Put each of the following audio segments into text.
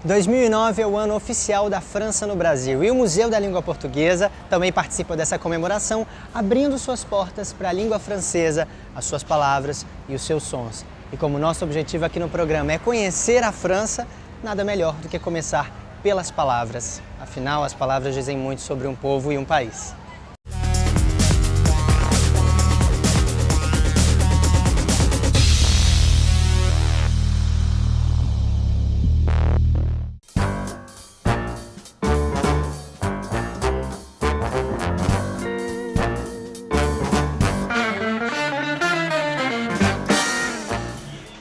2009 é o ano oficial da França no Brasil e o Museu da Língua Portuguesa também participa dessa comemoração, abrindo suas portas para a língua francesa, as suas palavras e os seus sons. E como nosso objetivo aqui no programa é conhecer a França, nada melhor do que começar pelas palavras. Afinal, as palavras dizem muito sobre um povo e um país.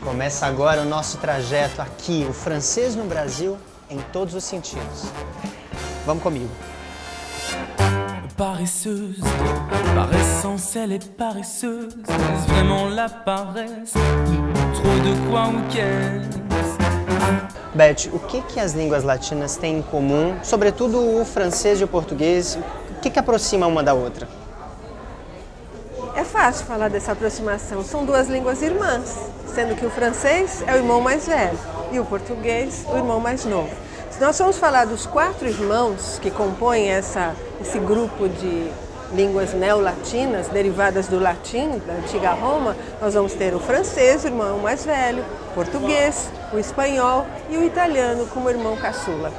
Começa agora o nosso trajeto aqui, o francês no Brasil, em todos os sentidos. Vamos comigo. Paresseuse, par essence elle est paresseuse, est-ce vraiment la paresse, trop de quoi ou qu'est-ce? Beth, o que as línguas latinas têm em comum, sobretudo o francês e o português, o que aproxima uma da outra? É fácil falar dessa aproximação, são duas línguas irmãs, sendo que o francês é o irmão mais velho e o português o irmão mais novo. Se nós formos falar dos 4 irmãos que compõem esse grupo de línguas neolatinas, derivadas do latim, da antiga Roma, nós vamos ter o francês, o irmão mais velho, o português, o espanhol e o italiano como irmão caçula.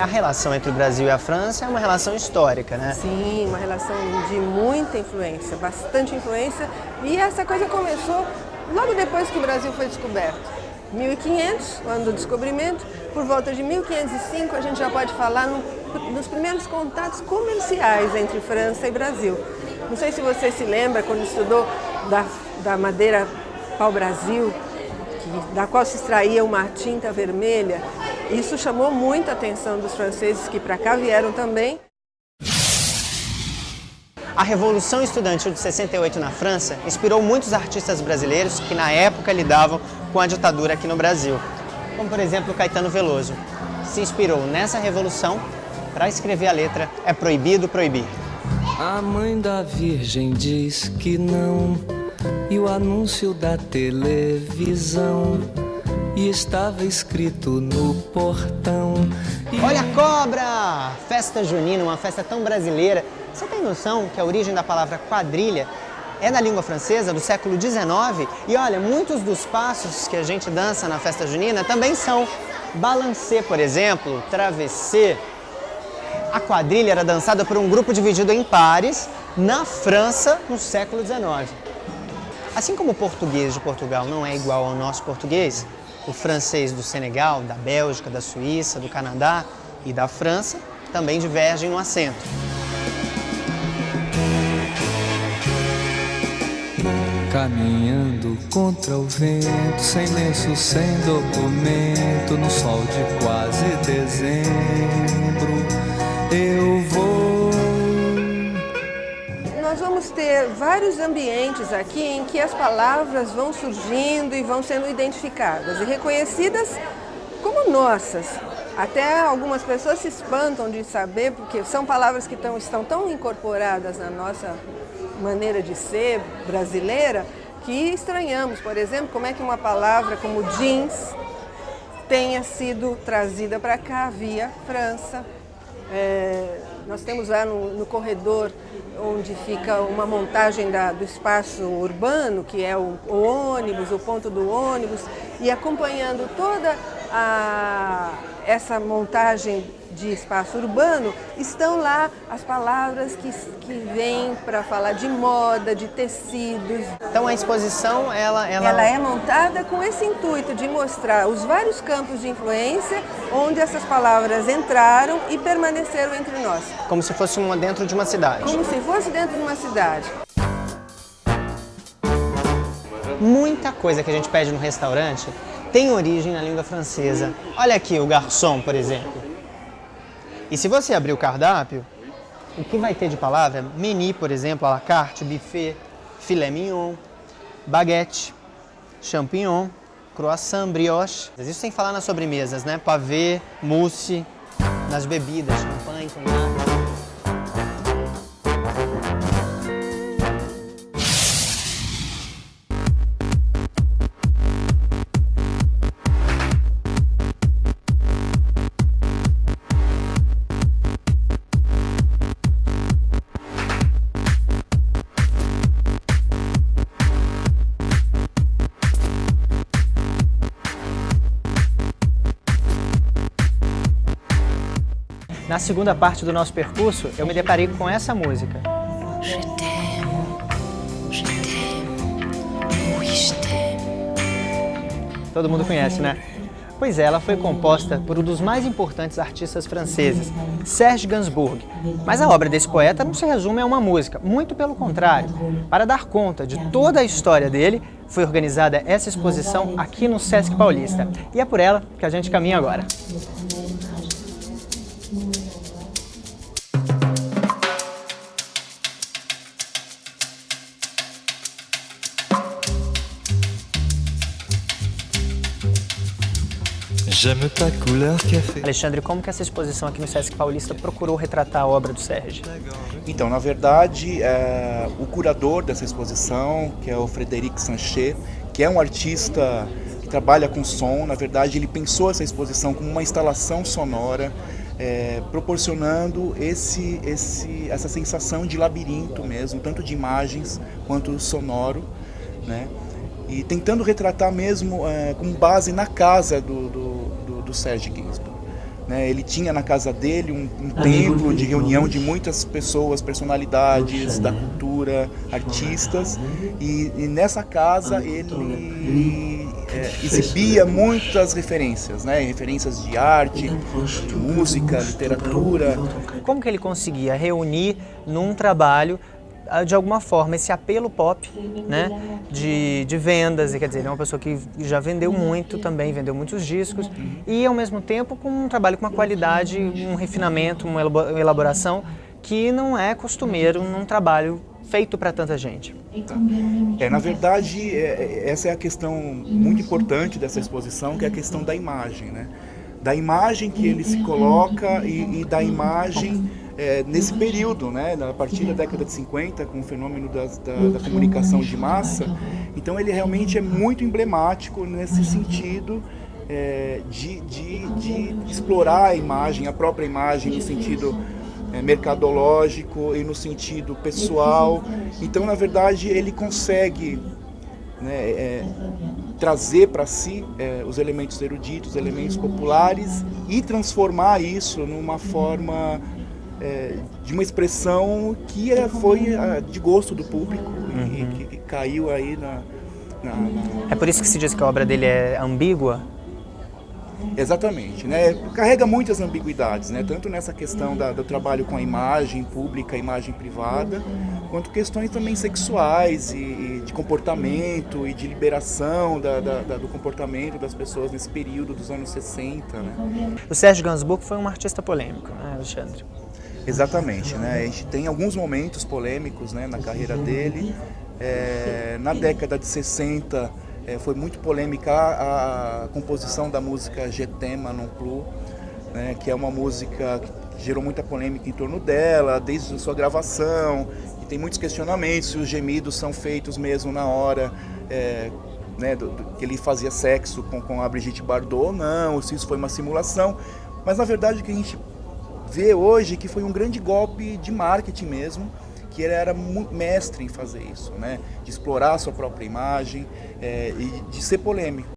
A relação entre o Brasil e a França é uma relação histórica, né? Sim, uma relação de muita influência, bastante influência. E essa coisa começou logo depois que o Brasil foi descoberto. 1500, o ano do descobrimento, por volta de 1505 a gente já pode falar nos primeiros contatos comerciais entre França e Brasil. Não sei se você se lembra quando estudou da madeira pau-brasil, da qual se extraía uma tinta vermelha. Isso chamou muita atenção dos franceses que para cá vieram também. A Revolução Estudantil de 68 na França inspirou muitos artistas brasileiros que na época lidavam com a ditadura aqui no Brasil, como por exemplo Caetano Veloso. Se inspirou nessa revolução para escrever a letra É Proibido Proibir. A mãe da Virgem diz que não, e o anúncio da televisão, e estava escrito no portão. Olha a cobra! Festa junina, uma festa tão brasileira. Você tem noção que a origem da palavra quadrilha é da língua francesa do século XIX? E olha, muitos dos passos que a gente dança na festa junina também são balancê, por exemplo, travessê. A quadrilha era dançada por um grupo dividido em pares na França no século XIX. Assim como o português de Portugal não é igual ao nosso português, o francês do Senegal, da Bélgica, da Suíça, do Canadá e da França também divergem no acento. Caminhando contra o vento, sem lenço, sem documento, no sol de quase dezembro, eu vou. Nós vamos ter vários ambientes aqui em que as palavras vão surgindo e vão sendo identificadas e reconhecidas como nossas. Até algumas pessoas se espantam de saber, porque são palavras que estão tão incorporadas na nossa maneira de ser brasileira, que estranhamos, por exemplo, como é que uma palavra como jeans tenha sido trazida para cá via França. Nós temos lá no corredor onde fica uma montagem do espaço urbano, que é o ônibus, o ponto do ônibus, e acompanhando toda essa montagem de espaço urbano, estão lá as palavras que vêm para falar de moda, de tecidos. Então a exposição, ela é montada com esse intuito de mostrar os vários campos de influência onde essas palavras entraram e permaneceram entre nós. Como se fosse dentro de uma cidade. Como se fosse dentro de uma cidade. Muita coisa que a gente pede no restaurante tem origem na língua francesa. Olha aqui o garçom, por exemplo. E se você abrir o cardápio, o que vai ter de palavra? Menu, por exemplo, à la carte, buffet, filé mignon, baguette, champignon, croissant, brioche. Isso sem falar nas sobremesas, né? Pavê, mousse, nas bebidas, champanhe, conhaque. Na segunda parte do nosso percurso, eu me deparei com essa música. Je t'aime, oui je t'aime. Todo mundo conhece, né? Pois é, ela foi composta por um dos mais importantes artistas franceses, Serge Gainsbourg. Mas a obra desse poeta não se resume a uma música, muito pelo contrário. Para dar conta de toda a história dele, foi organizada essa exposição aqui no Sesc Paulista. E é por ela que a gente caminha agora. J'aime ta couleur café. Alexandre, como que essa exposição aqui no Sesc Paulista procurou retratar a obra do Serge? Então, na verdade, o curador dessa exposição, que é o Frédéric Sanchet, que é um artista que trabalha com som, na verdade ele pensou essa exposição como uma instalação sonora, proporcionando essa sensação de labirinto mesmo, tanto de imagens quanto sonoro, né? E tentando retratar mesmo com base na casa do Serge Gainsbourg. Né? Ele tinha na casa dele um templo de reunião de muitas pessoas, personalidades da cultura, artistas, e nessa casa ele exibia muitas referências, né? Referências de arte, de música, literatura. Como que ele conseguia reunir num trabalho de alguma forma esse apelo pop, né, de vendas, e quer dizer, ele é uma pessoa que já vendeu muito também, vendeu muitos discos, e ao mesmo tempo com um trabalho com uma qualidade, um refinamento, uma elaboração que não é costumeiro num trabalho feito para tanta gente. Na verdade, essa é a questão muito importante dessa exposição, que é a questão da imagem, né? Da imagem que ele se coloca e da imagem nesse período, né, a partir da década de 50, com o fenômeno da comunicação de massa. Então ele realmente é muito emblemático nesse sentido de explorar a imagem, a própria imagem no sentido mercadológico e no sentido pessoal. Então, na verdade, ele consegue, né, trazer para si os elementos eruditos, os elementos populares e transformar isso numa forma de uma expressão que foi de gosto do público e que caiu aí na... É por isso que se diz que a obra dele é ambígua? Exatamente, né? Carrega muitas ambiguidades, né? Tanto nessa questão do trabalho com a imagem pública, a imagem privada, quanto questões também sexuais e de comportamento e de liberação do comportamento das pessoas nesse período dos anos 60, né? O Serge Gainsbourg foi um artista polêmico, né, Alexandre? Exatamente, né? A gente tem alguns momentos polêmicos, né, na carreira dele. Na década de 60 foi muito polêmica a composição da música Je t'aime non plus, né, que é uma música que gerou muita polêmica em torno dela, desde a sua gravação, e tem muitos questionamentos se os gemidos são feitos mesmo na hora né, que ele fazia sexo com a Brigitte Bardot ou não, ou se isso foi uma simulação. Mas na verdade o que a gente vê hoje que foi um grande golpe de marketing mesmo, que ele era mestre em fazer isso, né? De explorar a sua própria imagem e de ser polêmico.